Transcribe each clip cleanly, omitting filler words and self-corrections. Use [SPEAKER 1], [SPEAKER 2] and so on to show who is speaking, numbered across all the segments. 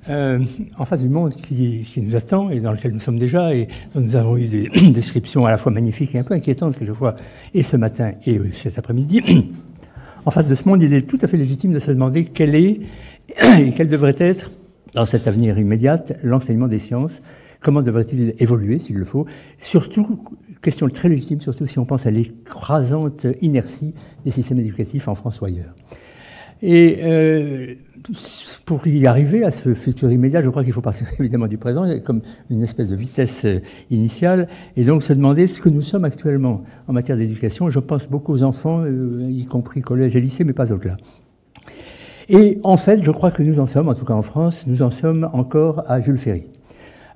[SPEAKER 1] en face du monde qui nous attend et dans lequel nous sommes déjà, et dont nous avons eu des descriptions à la fois magnifiques et un peu inquiétantes quelquefois, et ce matin et cet après-midi, en face de ce monde, il est tout à fait légitime de se demander quel est et quel devrait être, dans cet avenir immédiat, l'enseignement des sciences. Comment devrait-il évoluer, s'il le faut? Surtout, question très légitime, surtout si on pense à l'écrasante inertie des systèmes éducatifs en France ou ailleurs. Et pour y arriver à ce futur immédiat, je crois qu'il faut partir évidemment du présent, comme une espèce de vitesse initiale, et donc se demander ce que nous sommes actuellement en matière d'éducation. Je pense beaucoup aux enfants, y compris collège et lycée, mais pas au-delà. Et en fait, je crois que nous en sommes, en tout cas en France, nous en sommes encore à Jules Ferry.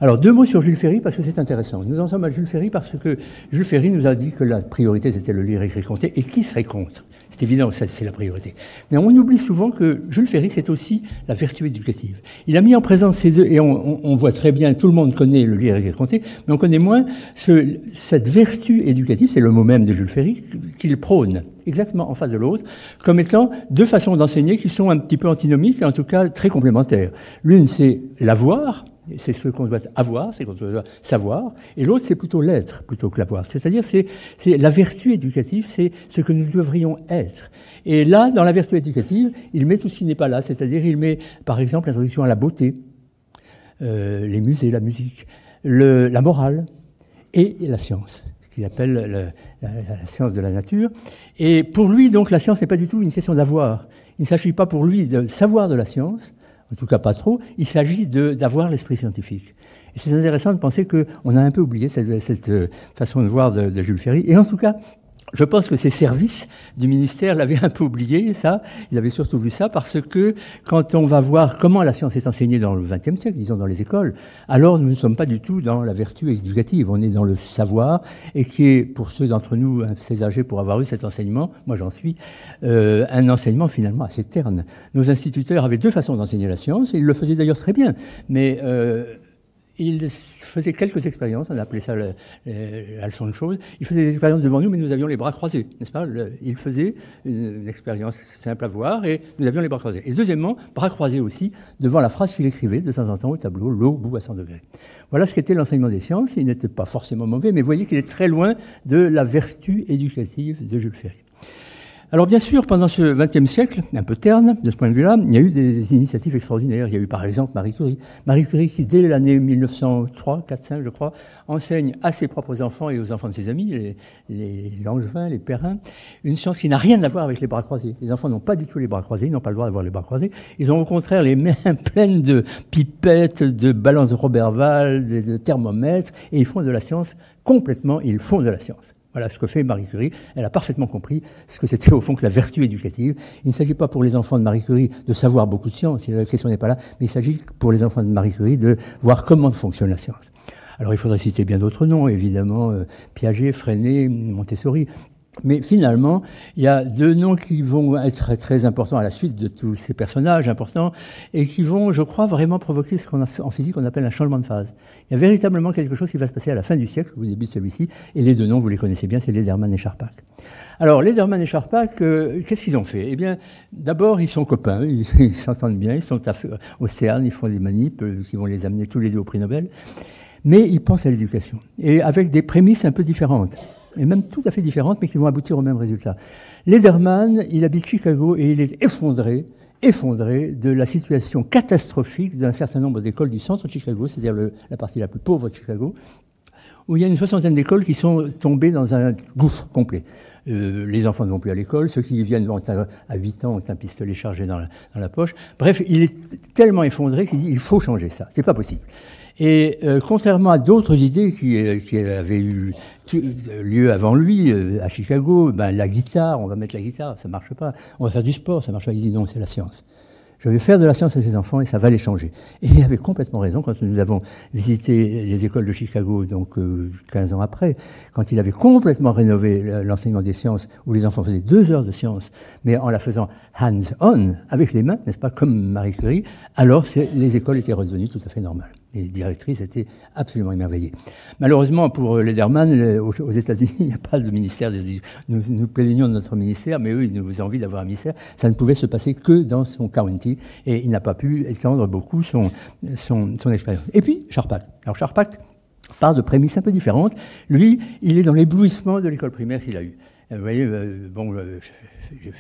[SPEAKER 1] Alors, 2 mots sur Jules Ferry, parce que c'est intéressant. Nous en sommes à Jules Ferry parce que Jules Ferry nous a dit que la priorité, c'était le lire, écrire, compter, et qui serait contre? C'est évident que ça, c'est la priorité. Mais on oublie souvent que Jules Ferry, c'est aussi la vertu éducative. Il a mis en présence ces deux, et on voit très bien, tout le monde connaît le lire, écrire, compter, mais on connaît moins cette vertu éducative, c'est le mot même de Jules Ferry, qu'il prône exactement en face de l'autre, comme étant 2 façons d'enseigner qui sont un petit peu antinomiques, en tout cas très complémentaires. L'une, c'est l'avoir, c'est ce qu'on doit avoir, c'est ce qu'on doit savoir, et l'autre, c'est plutôt l'être, plutôt que l'avoir. C'est-à-dire, c'est la vertu éducative, c'est ce que nous devrions être. Et là, dans la vertu éducative, il met tout ce qui n'est pas là, c'est-à-dire, il met, par exemple, l'introduction à la beauté, les musées, la musique, la morale et la science, qu'il appelle la science de la nature. Et pour lui, donc, la science n'est pas du tout une question d'avoir. Il ne s'agit pas pour lui de savoir de la science, en tout cas pas trop, il s'agit d'avoir l'esprit scientifique. Et c'est intéressant de penser qu'on a un peu oublié cette façon de voir de Jules Ferry. Et en tout cas, je pense que ces services du ministère l'avaient un peu oublié, ça. Ils avaient surtout vu ça parce que quand on va voir comment la science est enseignée dans le XXe siècle, disons dans les écoles, alors nous ne sommes pas du tout dans la vertu éducative. On est dans le savoir et qui est, pour ceux d'entre nous assez âgés pour avoir eu cet enseignement, moi j'en suis, un enseignement finalement assez terne. Nos instituteurs avaient 2 façons d'enseigner la science et ils le faisaient d'ailleurs très bien. Mais ils faisaient quelques expériences, on appelait ça la leçon de choses. Ils faisaient des expériences devant nous, mais nous avions les bras croisés, n'est-ce pas? Ils faisaient une expérience simple à voir et nous avions les bras croisés. Et deuxièmement, bras croisés aussi, devant la phrase qu'il écrivait de temps en temps au tableau, l'eau bout à 100 degrés. Voilà ce qu'était l'enseignement des sciences. Il n'était pas forcément mauvais, mais vous voyez qu'il est très loin de la vertu éducative de Jules Ferry. Alors bien sûr, pendant ce XXe siècle, un peu terne de ce point de vue-là, il y a eu des initiatives extraordinaires. Il y a eu par exemple Marie Curie. Marie Curie qui, dès l'année 1903, 4, 5 je crois, enseigne à ses propres enfants et aux enfants de ses amis, les Langevin, les Perrin, une science qui n'a rien à voir avec les bras croisés. Les enfants n'ont pas du tout les bras croisés, ils n'ont pas le droit d'avoir les bras croisés. Ils ont au contraire les mains pleines de pipettes, de balances de Roberval, de thermomètres, et ils font de la science complètement, ils font de la science. Voilà ce que fait Marie Curie. Elle a parfaitement compris ce que c'était au fond que la vertu éducative. Il ne s'agit pas pour les enfants de Marie Curie de savoir beaucoup de science, la question n'est pas là, mais il s'agit pour les enfants de Marie Curie de voir comment fonctionne la science. Alors il faudrait citer bien d'autres noms, évidemment, Piaget, Freinet, Montessori. Mais finalement, il y a 2 noms qui vont être très importants à la suite de tous ces personnages importants et qui vont, je crois, vraiment provoquer ce qu'on en physique on appelle un changement de phase. Il y a véritablement quelque chose qui va se passer à la fin du siècle, au début de celui-ci, et les 2 noms, vous les connaissez bien, c'est Lederman et Charpak. Alors, Lederman et Charpak, qu'est-ce qu'ils ont fait? Eh bien, d'abord, ils sont copains, ils s'entendent bien, ils sont au CERN, ils font des manips qui vont les amener tous les 2 au prix Nobel, mais ils pensent à l'éducation, et avec des prémices un peu différentes. Et même tout à fait différentes, mais qui vont aboutir au même résultat. Lederman, il habite Chicago et il est effondré de la situation catastrophique d'un certain nombre d'écoles du centre de Chicago, c'est-à-dire la partie la plus pauvre de Chicago, où il y a une 60aine d'écoles qui sont tombées dans un gouffre complet. Les enfants ne vont plus à l'école, ceux qui y viennent à 8 ans ont un pistolet chargé dans la poche. Bref, il est tellement effondré qu'il dit il faut changer ça, c'est pas possible. Et contrairement à d'autres idées qui avaient eu lieu avant lui, à Chicago, la guitare, on va mettre la guitare, ça marche pas. On va faire du sport, ça marche pas. Il dit non, c'est la science. Je vais faire de la science à ces enfants et ça va les changer. Et il avait complètement raison quand nous avons visité les écoles de Chicago, donc 15 ans après, quand il avait complètement rénové l'enseignement des sciences, où les enfants faisaient 2 heures de science, mais en la faisant hands-on, avec les mains, n'est-ce pas, comme Marie Curie, alors les écoles étaient redevenues tout à fait normales. Les directrices étaient absolument émerveillées. Malheureusement, pour Lederman, aux États-Unis, il n'y a pas de ministère. Nous plaignons de notre ministère, mais eux, ils nous ont envie d'avoir un ministère. Ça ne pouvait se passer que dans son county, et il n'a pas pu étendre beaucoup son expérience. Et puis, Charpak. Alors, Charpak part de prémices un peu différentes. Lui, il est dans l'éblouissement de l'école primaire qu'il a eue. Vous voyez,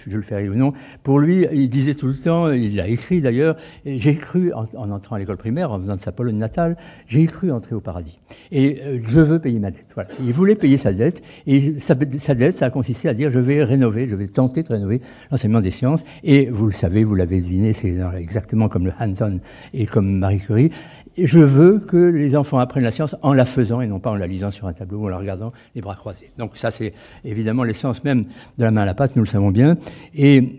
[SPEAKER 1] je le ferai ou non. Pour lui, il disait tout le temps, il l'a écrit d'ailleurs, j'ai cru, en entrant à l'école primaire, en venant de sa Pologne natale, j'ai cru entrer au paradis. Et je veux payer ma dette. Voilà. Il voulait payer sa dette, et sa dette, ça a consisté à dire, je vais rénover, je vais tenter de rénover l'enseignement des sciences. Et vous le savez, vous l'avez deviné, c'est exactement comme le Hanson et comme Marie Curie. Je veux que les enfants apprennent la science en la faisant et non pas en la lisant sur un tableau ou en la regardant les bras croisés. Donc ça, c'est évidemment l'essence même de la main à la pâte, nous le savons bien. Et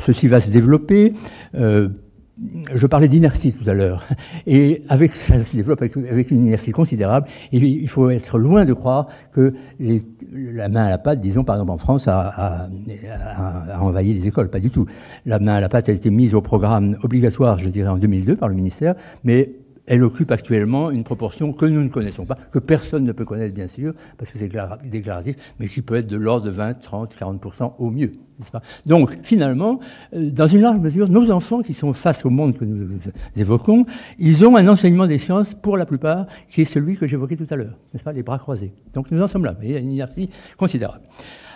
[SPEAKER 1] ceci va se développer. Je parlais d'inertie tout à l'heure, et ça se développe avec une inertie considérable, et il faut être loin de croire que la main à la pâte, disons par exemple en France, a envahi les écoles, pas du tout. La main à la pâte a été mise au programme obligatoire, je dirais en 2002 par le ministère, mais elle occupe actuellement une proportion que nous ne connaissons pas, que personne ne peut connaître bien sûr, parce que c'est déclaratif, mais qui peut être de l'ordre de 20, 30, 40% au mieux. N'est-ce pas ? Donc, finalement, dans une large mesure, nos enfants qui sont face au monde que nous évoquons, ils ont un enseignement des sciences, pour la plupart, qui est celui que j'évoquais tout à l'heure, n'est-ce pas ? Les bras croisés. Donc, nous en sommes là. Il y a une inertie considérable.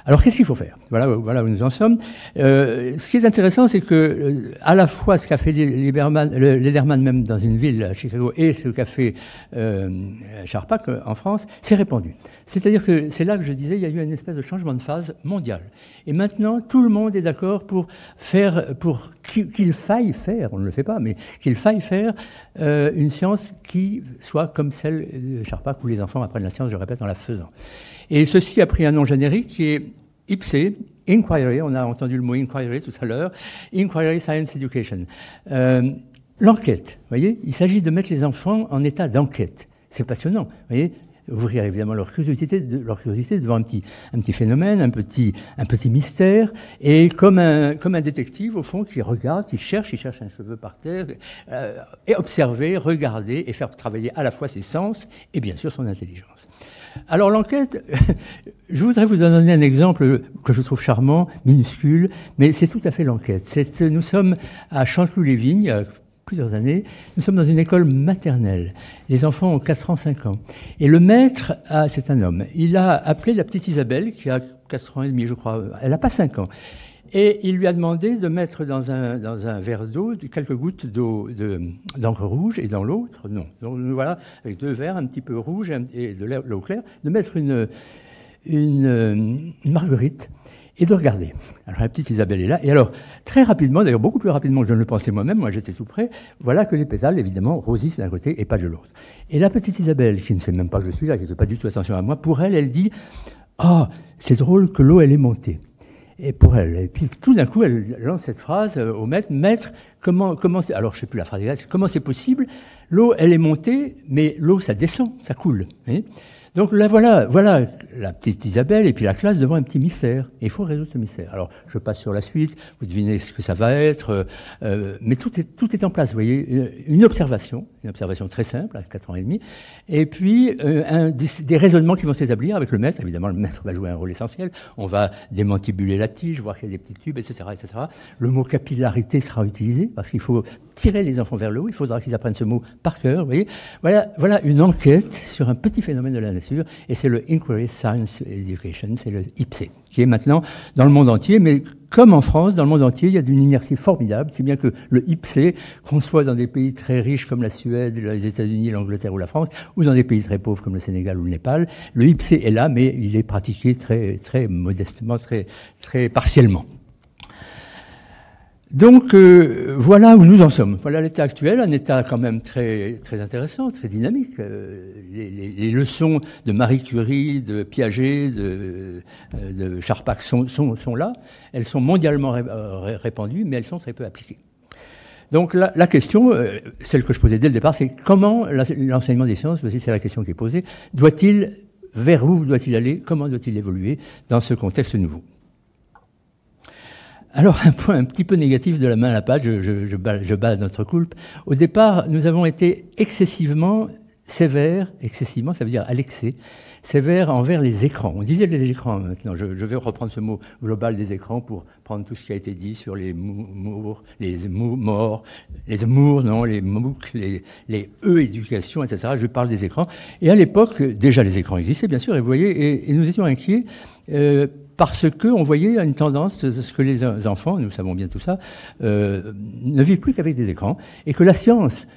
[SPEAKER 1] Alors, qu'est-ce qu'il faut faire ? Voilà où nous en sommes. Ce qui est intéressant, c'est que, à la fois, ce qu'a fait Lederman, même dans une ville, à Chicago, et ce qu'a fait Charpak en France, c'est répandu. C'est-à-dire que c'est là que je disais, il y a eu une espèce de changement de phase mondial. Et maintenant, tout le monde est d'accord pour qu'il faille faire, on ne le fait pas, mais qu'il faille faire une science qui soit comme celle de Charpak, où les enfants apprennent la science, je répète, en la faisant. Et ceci a pris un nom générique qui est IPSE, Inquiry, on a entendu le mot Inquiry tout à l'heure, Inquiry Science Education. L'enquête, vous voyez, il s'agit de mettre les enfants en état d'enquête. C'est passionnant, vous voyez, ouvrir évidemment leur curiosité devant un petit phénomène, un petit mystère, et comme un détective au fond qui regarde, qui cherche un cheveu par terre, et observer, regarder et faire travailler à la fois ses sens et bien sûr son intelligence. Alors l'enquête, je voudrais vous en donner un exemple que je trouve charmant, minuscule, mais c'est tout à fait l'enquête. Nous sommes à Chanteloup-les-Vignes, il y a plusieurs années, nous sommes dans une école maternelle. Les enfants ont 4 ans, 5 ans. Et le maître, c'est un homme, il a appelé la petite Isabelle, qui a 4 ans et demi, je crois, elle n'a pas 5 ans. Et il lui a demandé de mettre dans un verre d'eau quelques gouttes d'encre rouge, et dans l'autre, non. Donc voilà, avec 2 verres, un petit peu rouge et de l'eau claire, de mettre une marguerite et de regarder. Alors la petite Isabelle est là, et alors très rapidement, d'ailleurs beaucoup plus rapidement que je ne le pensais moi j'étais tout près, voilà que les pétales évidemment rosissent d'un côté et pas de l'autre. Et la petite Isabelle, qui ne sait même pas que je suis là, qui ne fait pas du tout attention à moi, pour elle, elle dit « Ah, c'est drôle que l'eau elle est montée ». Et pour elle. Et puis tout d'un coup, elle lance cette phrase au maître, « Maître, comment alors je ne sais plus la phrase exacte, comment c'est possible? L'eau, elle est montée, mais l'eau, ça descend, ça coule. » Donc là, voilà la petite Isabelle et puis la classe devant un petit mystère. Et il faut résoudre ce mystère. Alors, je passe sur la suite, vous devinez ce que ça va être, mais tout est en place, vous voyez. Une observation très simple, à 4 ans et demi, et puis des raisonnements qui vont s'établir avec le maître. Évidemment, le maître va jouer un rôle essentiel. On va démantibuler la tige, voir qu'il y a des petits tubes, etc., etc. Le mot capillarité sera utilisé, parce qu'il faut tirer les enfants vers le haut. Il faudra qu'ils apprennent ce mot par cœur, vous voyez. Voilà une enquête sur un petit phénomène de la nature, et c'est le Inquiry Science Education, c'est le IPSE, qui est maintenant dans le monde entier, mais comme en France, dans le monde entier, il y a une inertie formidable, si bien que le IPSE, qu'on soit dans des pays très riches comme la Suède, les États-Unis, l'Angleterre ou la France, ou dans des pays très pauvres comme le Sénégal ou le Népal, le IPSE est là, mais il est pratiqué très, très modestement, très, très partiellement. Donc, voilà où nous en sommes. Voilà l'état actuel, un état quand même très, très intéressant, très dynamique. Les leçons de Marie Curie, de Piaget, de Charpak sont là. Elles sont mondialement répandues, mais elles sont très peu appliquées. Donc, la question, celle que je posais dès le départ, c'est comment l'enseignement des sciences, c'est la question qui est posée, vers où doit-il aller, comment doit-il évoluer dans ce contexte nouveau ? Alors, un point un petit peu négatif de la main à la pâte, je bats notre coulpe. Au départ, nous avons été excessivement sévères, excessivement, ça veut dire à l'excès, sévères envers les écrans. On disait les écrans maintenant. Je vais reprendre ce mot global des écrans pour prendre tout ce qui a été dit sur les morts, les amours, non, les MOOC, les E-éducation, etc. Je parle des écrans. Et à l'époque, déjà les écrans existaient, bien sûr, et vous voyez, et nous étions inquiets parce qu'on voyait une tendance, ce que les enfants, nous savons bien tout ça, ne vivent plus qu'avec des écrans, et que la science,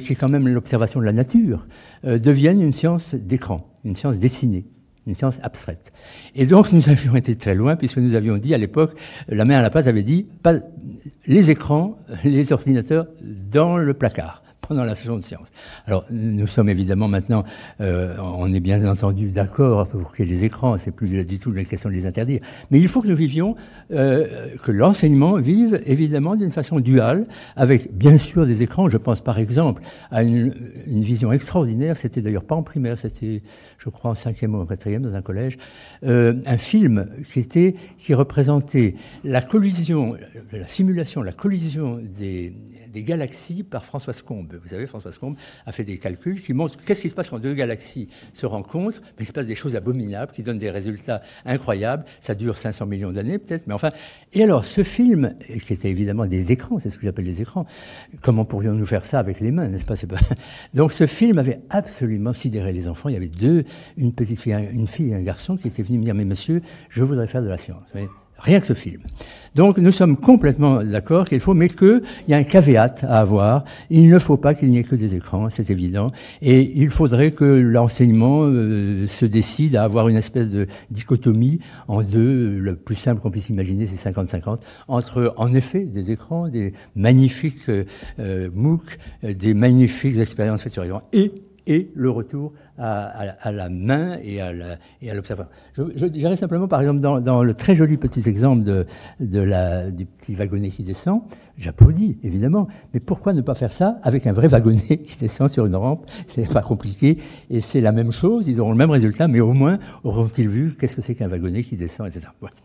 [SPEAKER 1] qui est quand même l'observation de la nature, devienne une science d'écran, une science dessinée, une science abstraite. Et donc nous avions été très loin, puisque nous avions dit à l'époque, la main à la pâte avait dit, pas les écrans, les ordinateurs dans le placard, pendant la session de sciences. Alors, nous sommes évidemment maintenant, on est bien entendu d'accord pour qu'il y ait les écrans, c'est plus du tout la question de les interdire. Mais il faut que nous vivions, que l'enseignement vive évidemment d'une façon duale, avec bien sûr des écrans. Je pense par exemple à une vision extraordinaire, c'était d'ailleurs pas en primaire, c'était, je crois, en 5e ou en 4e dans un collège, un film qui représentait la collision, la simulation, la collision des galaxies par Françoise Combes. Vous savez, Françoise Combes a fait des calculs qui montrent qu'est-ce qui se passe quand deux galaxies se rencontrent. Mais il se passe des choses abominables qui donnent des résultats incroyables. Ça dure 500 millions d'années peut-être, mais enfin... Et alors, ce film, qui était évidemment des écrans, c'est ce que j'appelle les écrans, comment pourrions-nous faire ça avec les mains, n'est-ce pas? Donc ce film avait absolument sidéré les enfants. Il y avait une petite fille, une fille et un garçon qui étaient venus me dire « Mais monsieur, je voudrais faire de la science. » Rien que ce film. Donc nous sommes complètement d'accord qu'il faut, mais qu'il y a un caveat à avoir. Il ne faut pas qu'il n'y ait que des écrans, c'est évident. Et il faudrait que l'enseignement se décide à avoir une espèce de dichotomie en deux. Le plus simple qu'on puisse imaginer, c'est 50-50, entre, en effet, des écrans, des magnifiques MOOC, des magnifiques expériences faites sur écran, et le retour à la main et à l'observation. Je dirais simplement, par exemple, dans le très joli petit exemple du petit wagonnet qui descend, j'applaudis, évidemment, mais pourquoi ne pas faire ça avec un vrai wagonnet qui descend sur une rampe? C'est pas compliqué, et c'est la même chose, ils auront le même résultat, mais au moins auront-ils vu qu'est-ce que c'est qu'un wagonnet qui descend, etc. Voilà.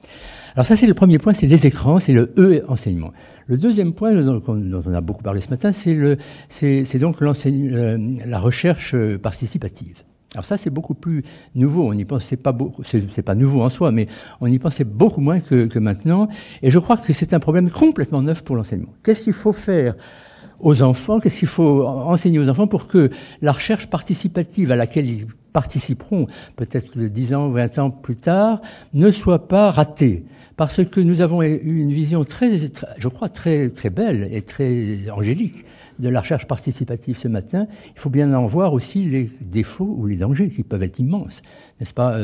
[SPEAKER 1] Alors ça, c'est le premier point, c'est les écrans, c'est le E-enseignement. Le deuxième point, dont on a beaucoup parlé ce matin, c'est donc la recherche participative. Alors ça, c'est beaucoup plus nouveau. On y pensait pas beaucoup. C'est pas nouveau en soi, mais on y pensait beaucoup moins que maintenant. Et je crois que c'est un problème complètement neuf pour l'enseignement. Qu'est-ce qu'il faut faire aux enfants? Qu'est-ce qu'il faut enseigner aux enfants pour que la recherche participative à laquelle ils participeront, peut-être 10 ans, 20 ans plus tard, ne soit pas ratée? Parce que nous avons eu une vision je crois, très, très belle et très angélique de la recherche participative ce matin. Il faut bien en voir aussi les défauts ou les dangers qui peuvent être immenses, n'est-ce pas?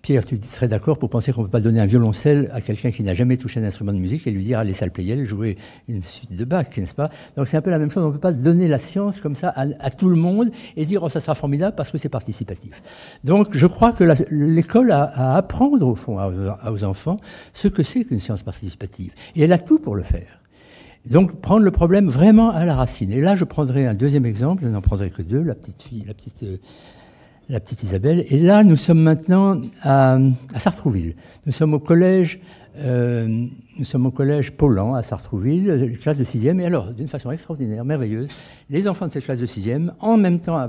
[SPEAKER 1] Pierre, tu serais d'accord pour penser qu'on ne peut pas donner un violoncelle à quelqu'un qui n'a jamais touché un instrument de musique et lui dire « Allez, salle Pleyel, jouer une suite de Bach », n'est-ce pas? Donc c'est un peu la même chose, on ne peut pas donner la science comme ça à tout le monde et dire « Oh, ça sera formidable parce que c'est participatif ». Donc je crois que l'école a à apprendre au fond aux enfants ce que c'est qu'une science participative. Et elle a tout pour le faire. Donc prendre le problème vraiment à la racine. Et là, je prendrai un deuxième exemple, je n'en prendrai que deux, la petite Isabelle. Et là, nous sommes maintenant à Sartrouville. Nous sommes au collège Paulan à Sartrouville, classe de 6e. Et alors, d'une façon extraordinaire, merveilleuse, les enfants de cette classe de 6e, en même temps,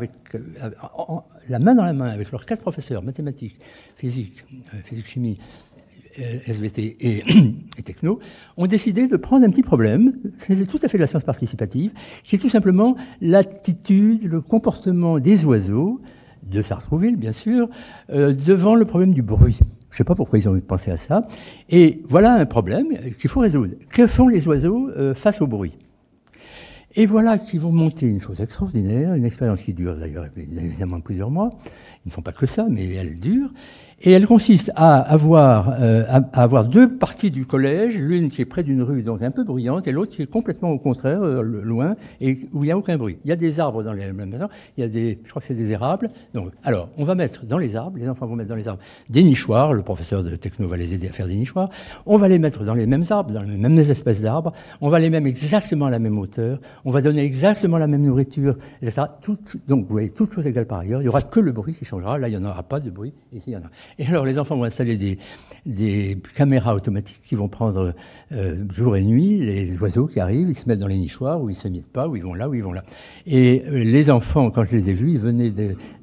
[SPEAKER 1] la main dans la main, avec leurs 4 professeurs, mathématiques, physique, chimie, SVT et techno, ont décidé de prendre un petit problème, c'est tout à fait de la science participative, qui est tout simplement l'attitude, le comportement des oiseaux, de Sartrouville, bien sûr, devant le problème du bruit. Je ne sais pas pourquoi ils ont pensé à ça. Et voilà un problème qu'il faut résoudre. Que font les oiseaux face au bruit? Et voilà qu'ils vont monter une chose extraordinaire, une expérience qui dure d'ailleurs évidemment plusieurs mois. Ils ne font pas que ça, mais elle dure. Et elle consiste à avoir 2 parties du collège, l'une qui est près d'une rue, donc un peu bruyante, et l'autre qui est complètement au contraire, loin, et où il n'y a aucun bruit. Il y a des arbres dans les maisons, il y a je crois que c'est des érables. Donc, alors, on va mettre dans les arbres, les enfants vont mettre dans les arbres des nichoirs, le professeur de techno va les aider à faire des nichoirs, on va les mettre dans les mêmes arbres, dans les mêmes espèces d'arbres, on va les mettre exactement à la même hauteur, on va donner exactement la même nourriture, etc. Donc, vous voyez, toutes choses égales par ailleurs, il n'y aura que le bruit qui changera, là, il n'y en aura pas de bruit, ici, il y en a. Et alors, les enfants vont installer des caméras automatiques qui vont prendre jour et nuit les oiseaux qui arrivent, ils se mettent dans les nichoirs, où ils ne se mettent pas, où ils vont là, où ils vont là. Et les enfants, quand je les ai vus, ils venaient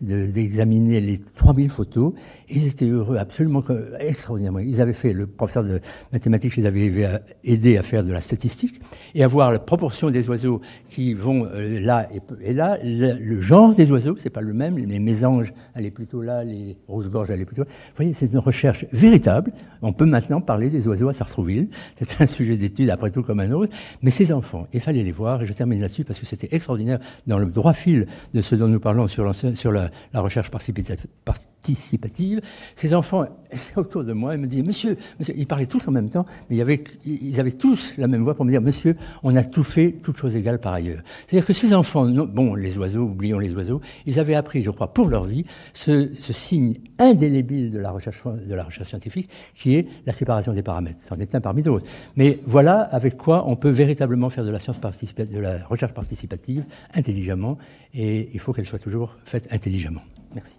[SPEAKER 1] d'examiner les 3000 photos, ils étaient heureux, absolument extraordinairement. Ils avaient fait, le professeur de mathématiques les avait aidés à faire de la statistique, et à voir la proportion des oiseaux qui vont là et là, le genre des oiseaux, c'est pas le même, les mésanges allaient plutôt là, les rouges-gorges allaient plutôt là. Vous voyez, c'est une recherche véritable. On peut maintenant parler des oiseaux à Sartrouville. C'est un sujet d'étude, après tout, comme un autre. Mais ces enfants, il fallait les voir, et je termine là-dessus parce que c'était extraordinaire, dans le droit fil de ce dont nous parlons sur la recherche participative. Ces enfants, c'est autour de moi, ils me disent, monsieur, ils parlaient tous en même temps, mais ils avaient tous la même voix pour me dire, monsieur, on a tout fait, toutes choses égales par ailleurs. C'est-à-dire que ces enfants, bon, les oiseaux, oublions les oiseaux, ils avaient appris, je crois, pour leur vie, ce signe indélébile de la recherche scientifique, qui est la séparation des paramètres. C'en est un parmi d'autres. Mais voilà avec quoi on peut véritablement faire de la recherche participative intelligemment, et il faut qu'elle soit toujours faite intelligemment. Merci.